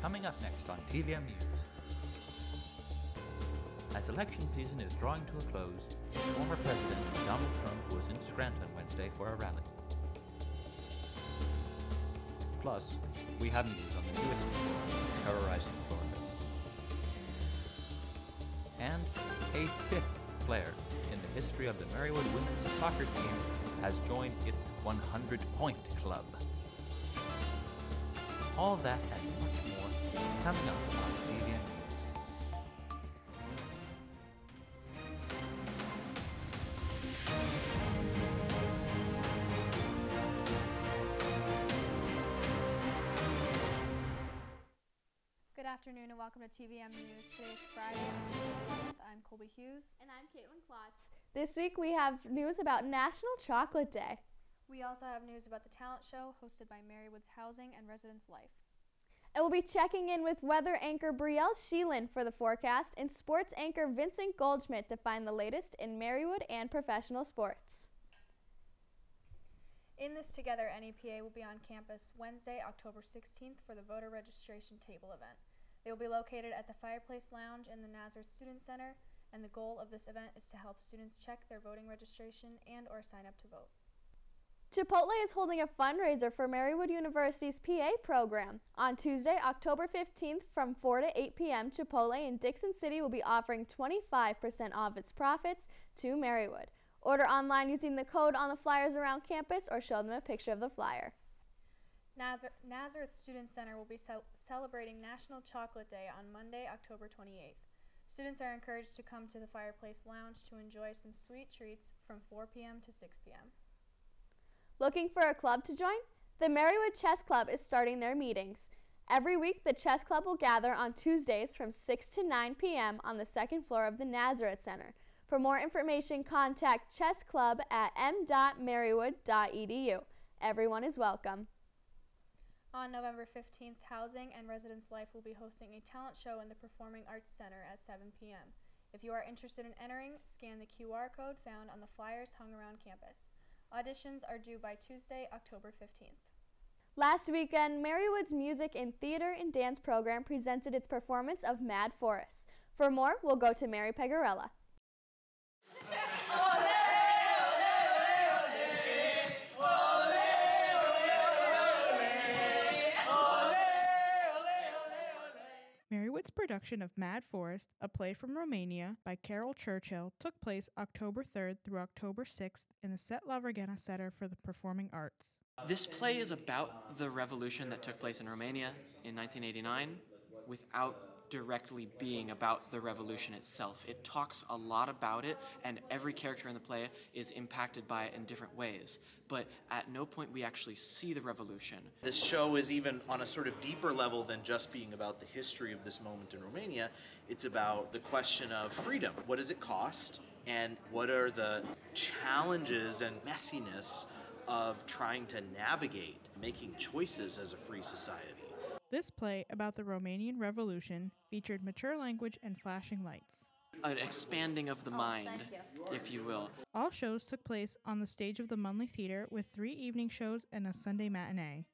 coming up next on TVM-News. As election season is drawing to a close, former President Donald Trump was in Scranton Wednesday for a rally. Plus, we have news on the newest storm terrorizing Florida. And a fifth player in the history of the Marywood women's soccer team has joined its 100-point club. All that and much more coming up on TVM-News. Good afternoon and welcome to TVM News. Today is Friday, October 11th. I'm Colby Hughes. And I'm Caitlin Klotz. This week we have news about National Chocolate Day. We also have news about the talent show hosted by Marywood's Housing and Residence Life. And we'll be checking in with weather anchor Brielle Sheelan for the forecast and sports anchor Vincent Goldschmidt to find the latest in Marywood and professional sports. In This Together, NEPA will be on campus Wednesday, October 16th for the voter registration table event. They will be located at the Fireplace Lounge in the Nazareth Student Center, and the goal of this event is to help students check their voting registration and/or sign up to vote. Chipotle is holding a fundraiser for Marywood-University's PA program. On Tuesday, October 15th from 4 to 8 p.m., Chipotle in Dixon City will be offering 25% off its profits to Marywood. Order online using the code on the flyers around campus or show them a picture of the flyer. Nazareth Student Center will be celebrating National Chocolate Day on Monday, October 28th. Students are encouraged to come to the Fireplace Lounge to enjoy some sweet treats from 4 p.m. to 6 p.m. Looking for a club to join? The Marywood Chess Club is starting their meetings. Every week, the Chess Club will gather on Tuesdays from 6 to 9 p.m. on the second floor of the Nazareth Center. For more information, contact Chess Club at m.marywood.edu. Everyone is welcome. On November 15th, Housing and Residence Life will be hosting a talent show in the Performing Arts Center at 7 p.m. If you are interested in entering, scan the QR code found on the flyers hung around campus. Auditions are due by Tuesday, October 15th. Last weekend, Marywood's Music and Theater and Dance program presented its performance of Mad Forest. For more, we'll go to Mary Pegarella. Marywood's production of Mad Forest, a play from Romania by Carol Churchill, took place October 3rd through October 6th in the Set La Vergana Center for the Performing Arts. This play is about the revolution that took place in Romania in 1989 without directly being about the revolution itself. It talks a lot about it, and every character in the play is impacted by it in different ways. But at no point we actually see the revolution. This show is even on a sort of deeper level than just being about the history of this moment in Romania. It's about the question of freedom. What does it cost? And what are the challenges and messiness of trying to navigate making choices as a free society? This play about the Romanian Revolution featured mature language and flashing lights. An expanding of the mind, if you will. All shows took place on the stage of the Munley Theater with 3 evening shows and a Sunday matinee.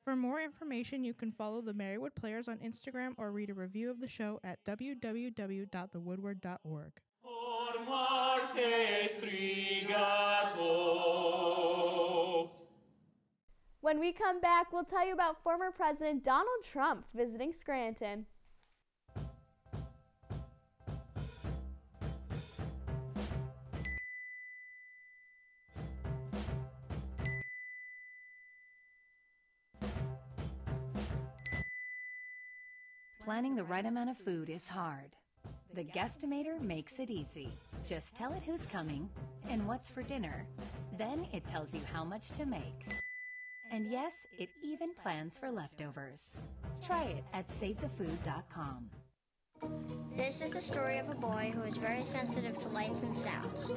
For more information, you can follow the Marywood Players on Instagram or read a review of the show at www.thewoodward.org. When we come back, we'll tell you about former President Donald Trump visiting Scranton. Planning the right amount of food is hard. The Guestimator makes it easy. Just tell it who's coming and what's for dinner. Then it tells you how much to make. And yes, it even plans for leftovers. Try it at SaveTheFood.com. This is the story of a boy who is very sensitive to lights and sounds.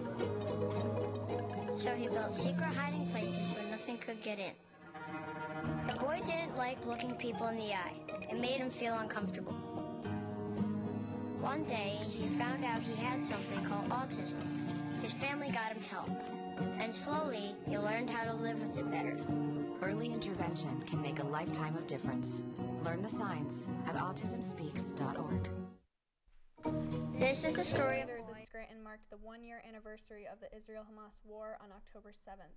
So he built secret hiding places where nothing could get in. The boy didn't like looking people in the eye. It made him feel uncomfortable. One day, he found out he had something called autism. His family got him help, and slowly, he learned how to live with it better. Early intervention can make a lifetime of difference. Learn the signs at autismspeaks.org. This is the story of Leaders in Scranton marked the one-year anniversary of the Israel-Hamas war on October 7th.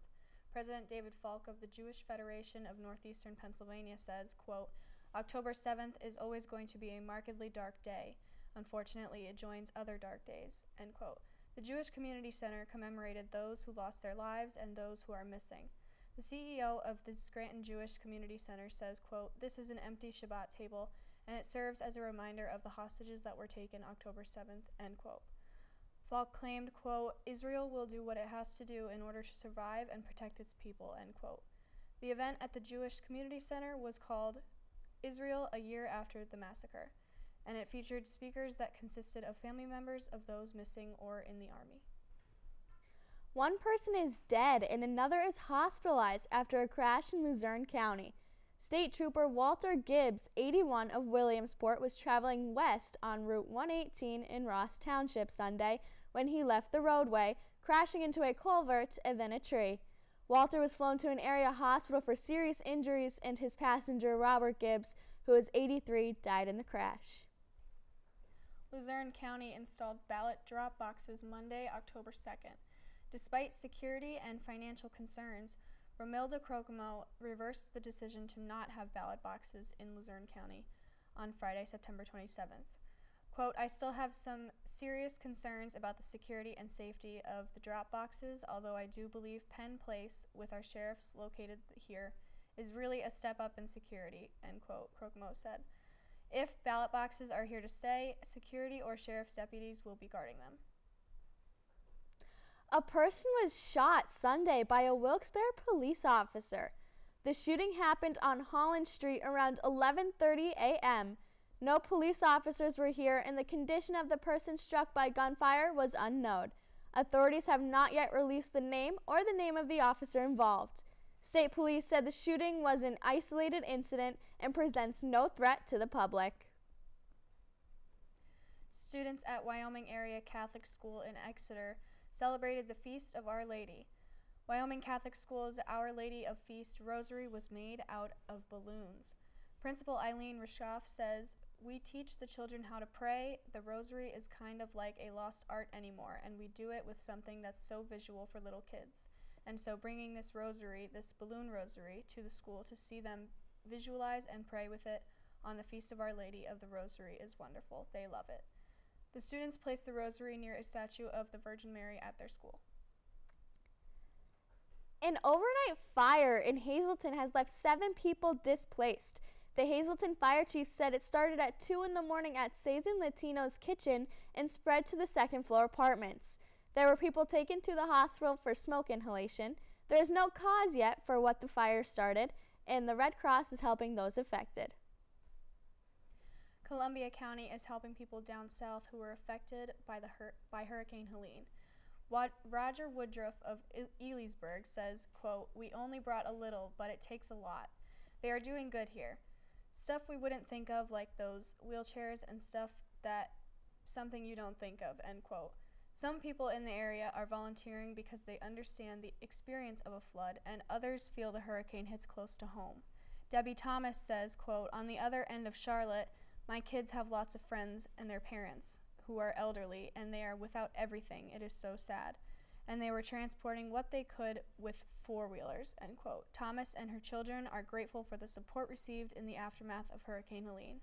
President David Falk of the Jewish Federation of Northeastern Pennsylvania says, quote, October 7th is always going to be a markedly dark day. Unfortunately, it joins other dark days, end quote. The Jewish Community Center commemorated those who lost their lives and those who are missing. The CEO of the Scranton Jewish Community Center says, quote, this is an empty Shabbat table, and it serves as a reminder of the hostages that were taken October 7th, end quote. Falk claimed, quote, Israel will do what it has to do in order to survive and protect its people, end quote. The event at the Jewish Community Center was called Israel a Year After the Massacre, and it featured speakers that consisted of family members of those missing or in the army. One person is dead and another is hospitalized after a crash in Luzerne County. State Trooper Walter Gibbs, 81, of Williamsport, was traveling west on Route 118 in Ross Township Sunday when he left the roadway, crashing into a culvert and then a tree. Walter was flown to an area hospital for serious injuries, and his passenger, Robert Gibbs, who was 83, died in the crash. Luzerne County installed ballot drop boxes Monday, October 2nd. Despite security and financial concerns, Romilda Crocomo reversed the decision to not have ballot boxes in Luzerne County on Friday, September 27th. Quote, I still have some serious concerns about the security and safety of the drop boxes, although I do believe Penn Place, with our sheriffs located here, is really a step up in security, end quote, Crocomo said. If ballot boxes are here to stay, security or sheriff's deputies will be guarding them. A person was shot Sunday by a Wilkes-Barre police officer. The shooting happened on Holland Street around 11:30 a.m. No police officers were here, and the condition of the person struck by gunfire was unknown. Authorities have not yet released the name or the name of the officer involved. State police said the shooting was an isolated incident and presents no threat to the public. Students at Wyoming Area Catholic School in Exeter celebrated the Feast of Our Lady. Wyoming Catholic School's Our Lady of Feast rosary was made out of balloons. Principal Eileen Rischoff says, we teach the children how to pray. The rosary is kind of like a lost art anymore, and we do it with something that's so visual for little kids. And so bringing this rosary, this balloon rosary, to the school to see them visualize and pray with it on the Feast of Our Lady of the Rosary is wonderful. They love it. The students placed the rosary near a statue of the Virgin Mary at their school. An overnight fire in Hazleton has left 7 people displaced. The Hazleton fire chief said it started at 2 in the morning at Sazin Latino's kitchen and spread to the second-floor apartments. There were people taken to the hospital for smoke inhalation. There is no cause yet for what the fire started, and the Red Cross is helping those affected. Columbia County is helping people down south who were affected by Hurricane Helene. Roger Woodruff of Elysburg says, quote, we only brought a little, but it takes a lot. They are doing good here. Stuff we wouldn't think of, like those wheelchairs and stuff, that something you don't think of, end quote. Some people in the area are volunteering because they understand the experience of a flood, and others feel the hurricane hits close to home. Debbie Thomas says, quote, on the other end of Charlotte, my kids have lots of friends and their parents who are elderly, and they are without everything. It is so sad. And they were transporting what they could with four-wheelers, end quote. Thomas and her children are grateful for the support received in the aftermath of Hurricane Helene.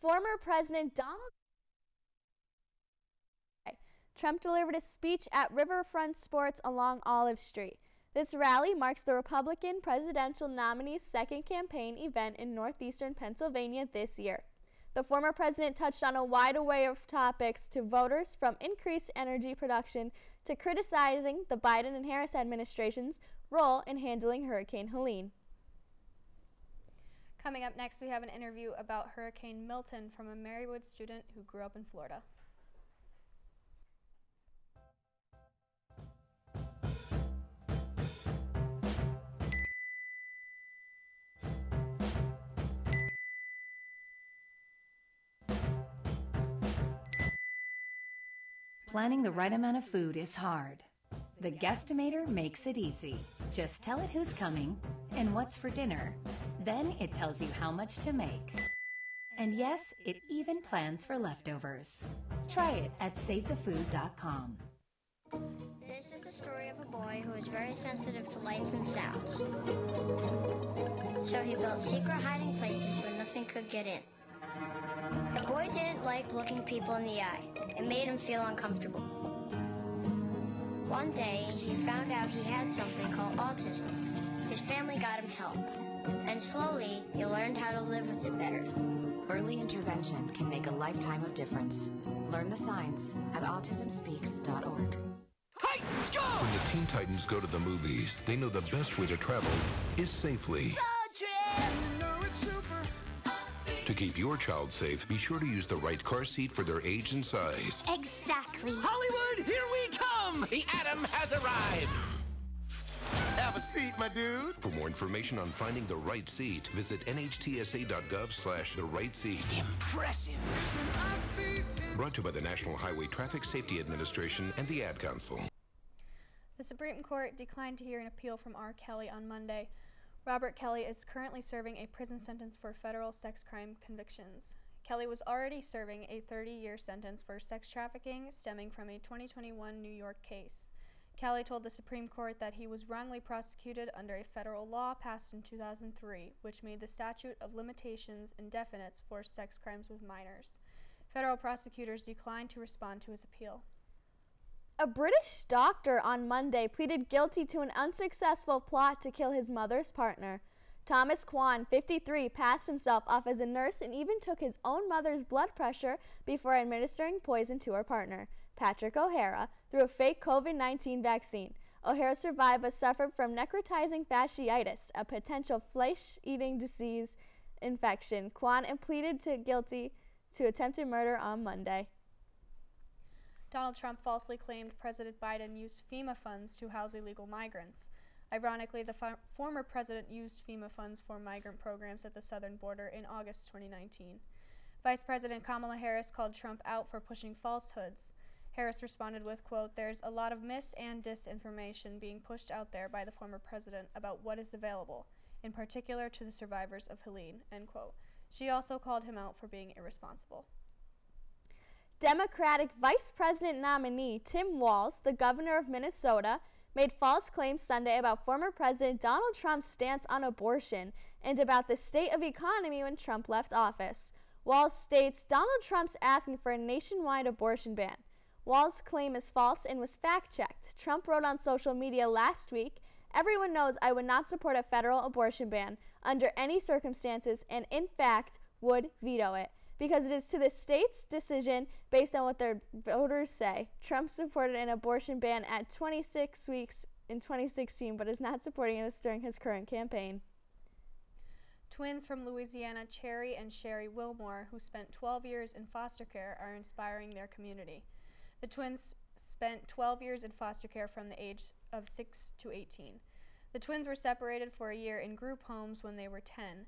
Former President Donald Trump delivered a speech at Riverfront Sports along Olive Street. This rally marks the Republican presidential nominee's second campaign event in northeastern Pennsylvania this year. The former president touched on a wide array of topics to voters, from increased energy production to criticizing the Biden and Harris administration's role in handling Hurricane Helene. Coming up next, we have an interview about Hurricane Milton from a Marywood student who grew up in Florida. Planning the right amount of food is hard. The Guestimator makes it easy. Just tell it who's coming and what's for dinner. Then it tells you how much to make. And yes, it even plans for leftovers. Try it at SaveTheFood.com. This is the story of a boy who is very sensitive to lights and sounds. So he built secret hiding places where nothing could get in. The boy didn't like looking people in the eye. It made him feel uncomfortable. One day, he found out he had something called autism. His family got him help. And slowly, he learned how to live with it better. Early intervention can make a lifetime of difference. Learn the signs at autismspeaks.org. Titans go! When the Teen Titans go to the movies, they know the best way to travel is safely. Road trip! You know it's super. To keep your child safe, be sure to use the right car seat for their age and size. Exactly. Hollywood, here we come! The Atom has arrived! Have a seat, my dude. For more information on finding the right seat, visit nhtsa.gov/the right seat. Impressive. Brought to you by the National Highway Traffic Safety Administration and the Ad Council. The Supreme Court declined to hear an appeal from R. Kelly on Monday. Robert Kelly is currently serving a prison sentence for federal sex crime convictions. Kelly was already serving a 30-year sentence for sex trafficking stemming from a 2021 New York case. Kelly told the Supreme Court that he was wrongly prosecuted under a federal law passed in 2003, which made the statute of limitations indefinite for sex crimes with minors. Federal prosecutors declined to respond to his appeal. A British doctor on Monday pleaded guilty to an unsuccessful plot to kill his mother's partner. Thomas Kwan, 53, passed himself off as a nurse and even took his own mother's blood pressure before administering poison to her partner, Patrick O'Hara, through a fake COVID-19 vaccine. O'Hara survived but suffered from necrotizing fasciitis, a potential flesh-eating disease infection. Kwan pleaded guilty to attempted murder on Monday. Donald Trump falsely claimed President Biden used FEMA funds to house illegal migrants. Ironically, the former president used FEMA funds for migrant programs at the southern border in August 2019. Vice President Kamala Harris called Trump out for pushing falsehoods. Harris responded with, quote, "There's a lot of mis- and disinformation being pushed out there by the former president about what is available, in particular to the survivors of Helene," end quote. She also called him out for being irresponsible. Democratic Vice President nominee Tim Walz, the governor of Minnesota, made false claims Sunday about former President Donald Trump's stance on abortion and about the state of economy when Trump left office. Walz states Donald Trump's asking for a nationwide abortion ban. Walz's claim is false and was fact-checked. Trump wrote on social media last week, "Everyone knows I would not support a federal abortion ban under any circumstances and, in fact, would veto it, because it is to the state's decision based on what their voters say." Trump supported an abortion ban at 26 weeks in 2016, but is not supporting this during his current campaign. Twins from Louisiana, Cherry and Sherry Wilmore, who spent 12 years in foster care, are inspiring their community. The twins spent 12 years in foster care from the age of 6 to 18. The twins were separated for a year in group homes when they were 10.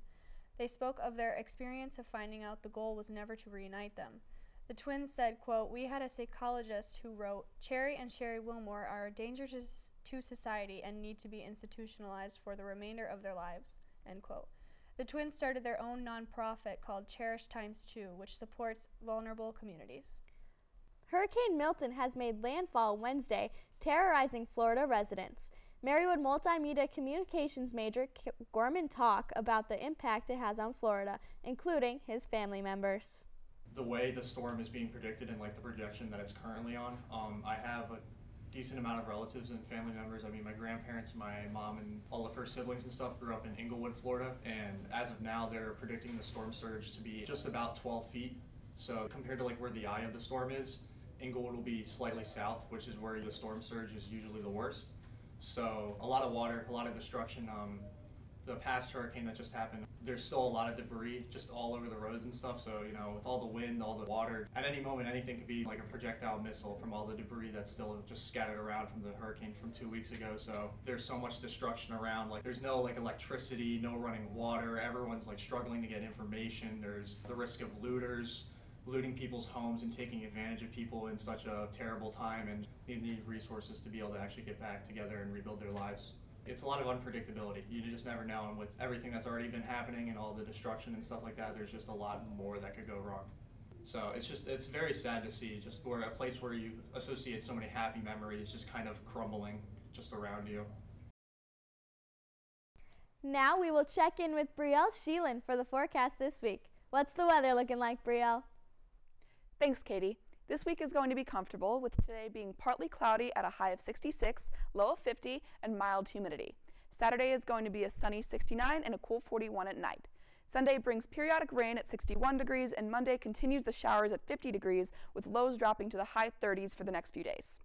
They spoke of their experience of finding out the goal was never to reunite them. The twins said, quote, "We had a psychologist who wrote, Cherry and Sherry Wilmore are a danger to society and need to be institutionalized for the remainder of their lives," end quote. The twins started their own nonprofit called Cherish x2, which supports vulnerable communities. Hurricane Milton has made landfall Wednesday, terrorizing Florida residents. Marywood multimedia communications major Gorman talked about the impact it has on Florida, including his family members. The way the storm is being predicted and like the projection that it's currently on, I have a decent amount of relatives and family members. I mean, my grandparents, my mom, and all of her siblings and stuff grew up in Inglewood, Florida, and as of now, they're predicting the storm surge to be just about 12 feet. So compared to like where the eye of the storm is, Inglewood will be slightly south, which is where the storm surge is usually the worst. So a lot of water, a lot of destruction. The past hurricane that just happened, there's still a lot of debris just all over the roads and stuff. So, you know, with all the wind, all the water, at any moment, anything could be like a projectile missile from all the debris that's still just scattered around from the hurricane from 2 weeks ago. So there's so much destruction around. Like there's no like electricity, no running water. Everyone's like struggling to get information. There's the risk of looters looting people's homes and taking advantage of people in such a terrible time, and they need resources to be able to actually get back together and rebuild their lives. It's a lot of unpredictability. You just never know, and with everything that's already been happening and all the destruction and stuff like that, there's just a lot more that could go wrong. So it's very sad to see just where a place where you associate so many happy memories just kind of crumbling just around you. Now we will check in with Brielle Sheelan for the forecast this week. What's the weather looking like, Brielle? Thanks, Katie. This week is going to be comfortable, with today being partly cloudy at a high of 66, low of 50, and mild humidity. Saturday is going to be a sunny 69 and a cool 41 at night. Sunday brings periodic rain at 61 degrees, and Monday continues the showers at 50 degrees, with lows dropping to the high 30s for the next few days.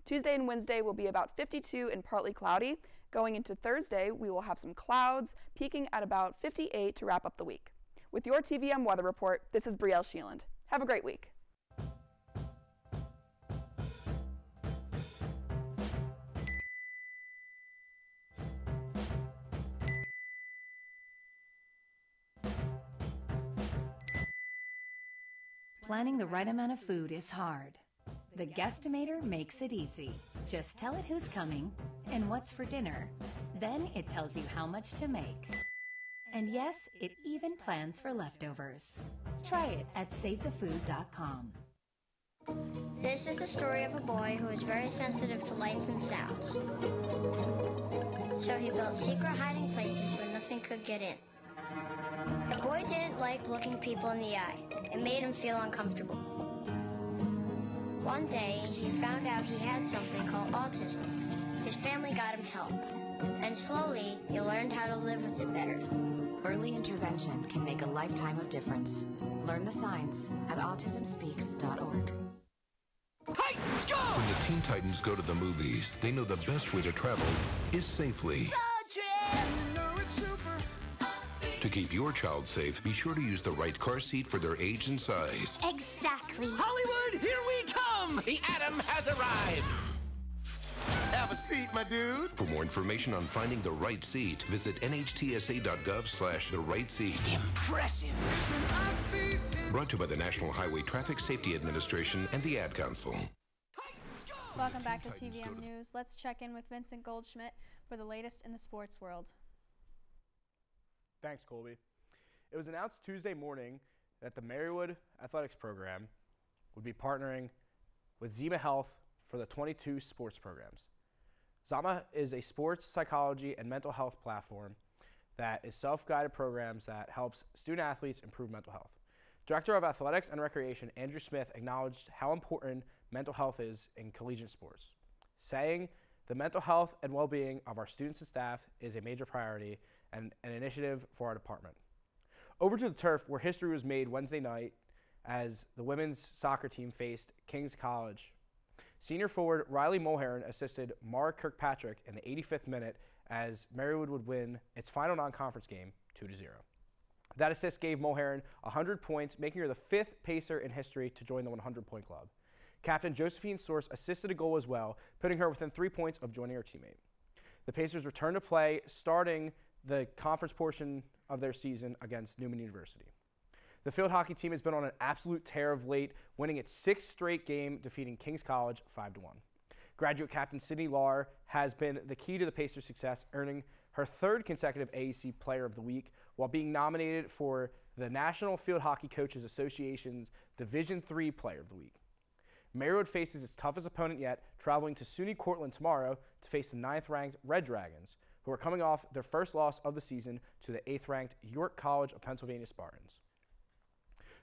Tuesday and Wednesday will be about 52 and partly cloudy. Going into Thursday, we will have some clouds, peaking at about 58 to wrap up the week. With your TVM weather report, this is Brielle Sheeland. Have a great week. Planning the right amount of food is hard. The Guestimator makes it easy. Just tell it who's coming and what's for dinner. Then it tells you how much to make. And yes, it even plans for leftovers. Try it at SaveTheFood.com. This is the story of a boy who is very sensitive to lights and sounds. So he built secret hiding places where nothing could get in. The boy didn't like looking people in the eye. It made him feel uncomfortable. One day, he found out he had something called autism. His family got him help, and slowly, he learned how to live with it better. Early intervention can make a lifetime of difference. Learn the signs at autismspeaks.org. When the Teen Titans go to the movies, they know the best way to travel is safely. To keep your child safe, be sure to use the right car seat for their age and size. Exactly. Hollywood, here we come! The Atom has arrived! Have a seat, my dude. For more information on finding the right seat, visit nhtsa.gov/the right seat. Impressive. Brought to you by the National Highway Traffic Safety Administration and the Ad Council. Welcome back to TVM News. Let's check in with Vincent Goldschmidt for the latest in the sports world. Thanks, Colby. It was announced Tuesday morning that the Marywood Athletics program would be partnering with Zima Health for the 22 sports programs. Zama is a sports psychology and mental health platform that is self-guided programs that helps student athletes improve mental health. Director of Athletics and Recreation Andrew Smith acknowledged how important mental health is in collegiate sports, saying the mental health and well-being of our students and staff is a major priority and an initiative for our department. Over to the turf, where history was made Wednesday night as the women's soccer team faced King's College. Senior forward Riley Mulherron assisted Mara Kirkpatrick in the 85th minute as Marywood would win its final non-conference game 2-0. That assist gave Mulherron 100 points, making her the 5th Pacer in history to join the 100-point club. Captain Josephine Source assisted a goal as well, putting her within 3 points of joining her teammate. The Pacers returned to play, starting the conference portion of their season against Newman University. The field hockey team has been on an absolute tear of late, winning its 6th straight game, defeating King's College 5-1. Graduate captain Sydney Lahr has been the key to the Pacers' success, earning her 3rd consecutive AAC Player of the Week, while being nominated for the National Field Hockey Coaches Association's Division III Player of the Week. Marywood faces its toughest opponent yet, traveling to SUNY Cortland tomorrow to face the 9th-ranked Red Dragons, who are coming off their first loss of the season to the 8th-ranked York College of Pennsylvania Spartans.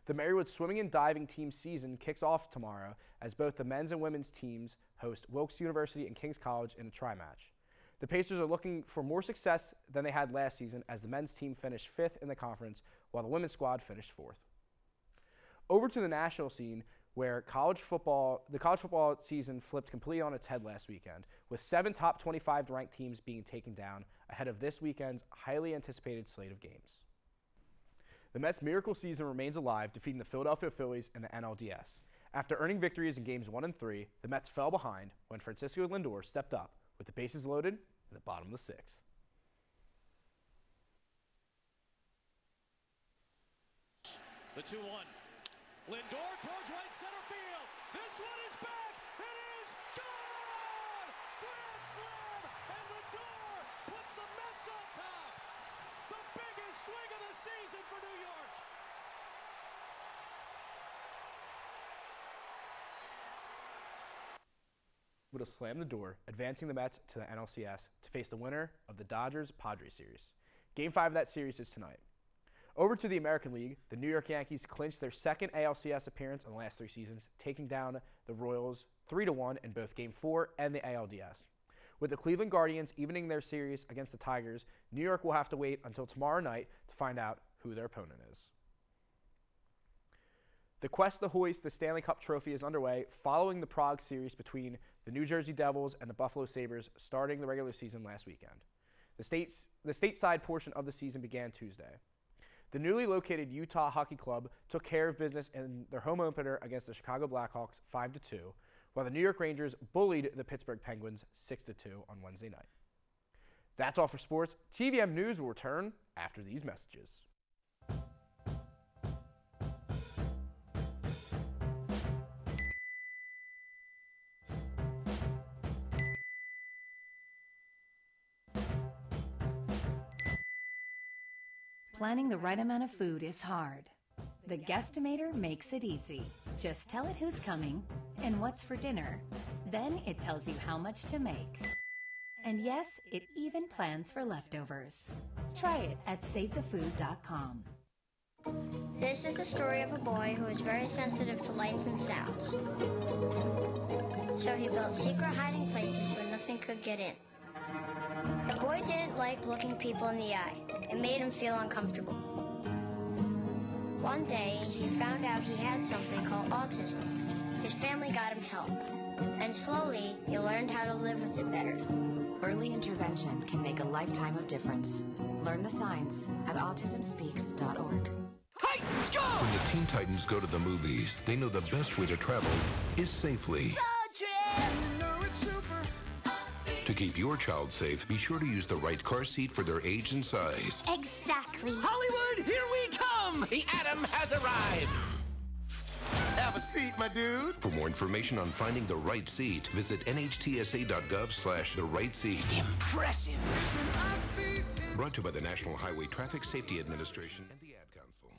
The Marywood swimming and diving team season kicks off tomorrow as both the men's and women's teams host Wilkes University and King's College in a tri-match. The Pacers are looking for more success than they had last season as the men's team finished 5th in the conference while the women's squad finished 4th. Over to the national scene, where the college football season flipped completely on its head last weekend, with 7 top 25 ranked teams being taken down ahead of this weekend's highly anticipated slate of games. The Mets' miracle season remains alive, defeating the Philadelphia Phillies in the NLDS. After earning victories in games 1 and 3, the Mets fell behind when Francisco Lindor stepped up with the bases loaded at the bottom of the 6th. The 2-1. Lindor towards right center field. This one is back. It is gone! Grand slam! And Lindor the Mets on top. The biggest swing of the season for New York. Would have slammed the door, advancing the Mets to the NLCS to face the winner of the Dodgers-Padres series. Game 5 of that series is tonight. Over to the American League, the New York Yankees clinched their second ALCS appearance in the last 3 seasons, taking down the Royals 3-1 in both Game 4 and the ALDS. With the Cleveland Guardians evening their series against the Tigers, New York will have to wait until tomorrow night to find out who their opponent is. The quest to hoist the Stanley Cup trophy is underway following the Prague series between the New Jersey Devils and the Buffalo Sabres starting the regular season last weekend. The stateside portion of the season began Tuesday. The newly located Utah Hockey Club took care of business in their home opener against the Chicago Blackhawks 5-2, while the New York Rangers bullied the Pittsburgh Penguins 6-2 on Wednesday night. That's all for sports. TVM News will return after these messages. Planning the right amount of food is hard. The Guestimator makes it easy. Just tell it who's coming and what's for dinner. Then it tells you how much to make. And yes, it even plans for leftovers. Try it at SaveTheFood.com. This is the story of a boy who is very sensitive to lights and sounds. So he built secret hiding places where nothing could get in. The boy didn't like looking people in the eye. It made him feel uncomfortable. One day, he found out he had something called autism. His family got him help. And slowly, he learned how to live with it better. Early intervention can make a lifetime of difference. Learn the signs at autismspeaks.org. When the Teen Titans go to the movies, they know the best way to travel is safely. To keep your child safe, be sure to use the right car seat for their age and size. Exactly. Hollywood, here we come! The Atom has arrived! Have a seat, my dude. For more information on finding the right seat, visit nhtsa.gov/the right seat. Impressive! Brought to you by the National Highway Traffic Safety Administration and the Ad Council.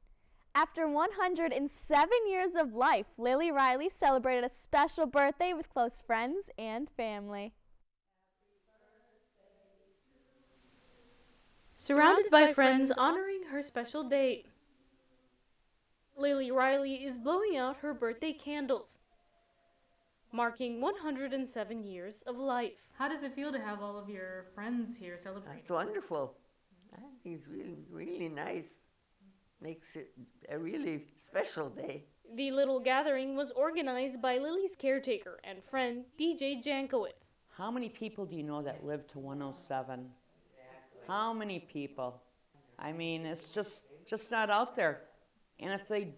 After 107 years of life, Lily Riley celebrated a special birthday with close friends and family. Surrounded by friends honoring her special date, Lily Riley is blowing out her birthday candles, marking 107 years of life. How does it feel to have all of your friends here celebrating? It's wonderful. I think it's really, really nice. Makes it a really special day. The little gathering was organized by Lily's caretaker and friend, DJ Jankowitz. How many people do you know that live to 107? How many people? I mean, it's just not out there. And if they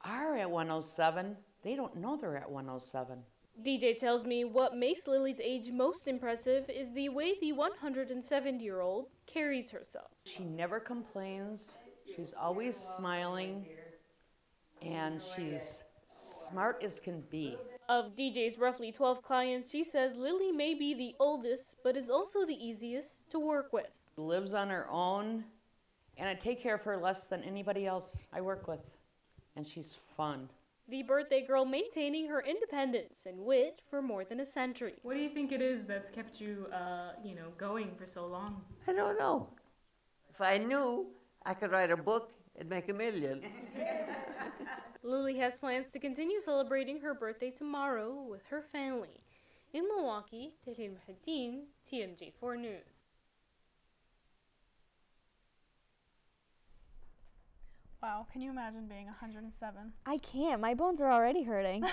are at 107, they don't know they're at 107. DJ tells me what makes Lily's age most impressive is the way the 107-year-old carries herself. She never complains. She's always smiling. And she's smart as can be. Of DJ's roughly 12 clients, she says Lily may be the oldest, but is also the easiest to work with. Lives on her own, and I take care of her less than anybody else I work with, and she's fun. The birthday girl maintaining her independence and wit for more than a century. What do you think it is that's kept you, going for so long? I don't know. If I knew, I could write a book and make $1 million. Lily has plans to continue celebrating her birthday tomorrow with her family. In Milwaukee, Tehran Mahadin, TMJ4 News. Wow, can you imagine being 107? I can't. My bones are already hurting.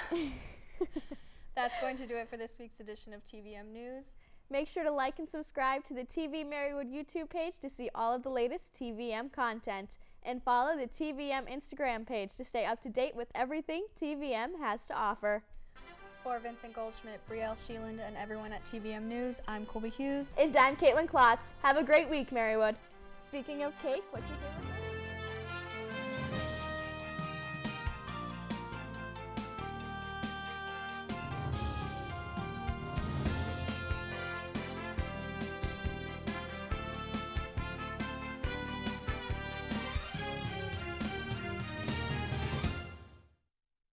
That's going to do it for this week's edition of TVM News. Make sure to like and subscribe to the TV-Marywood YouTube page to see all of the latest TVM content. And follow the TVM Instagram page to stay up to date with everything TVM has to offer. For Vincent Goldschmidt, Brielle Sheeland, and everyone at TVM News, I'm Colby Hughes. And I'm Caitlin Klotz. Have a great week, Marywood. Speaking of cake, what you doing?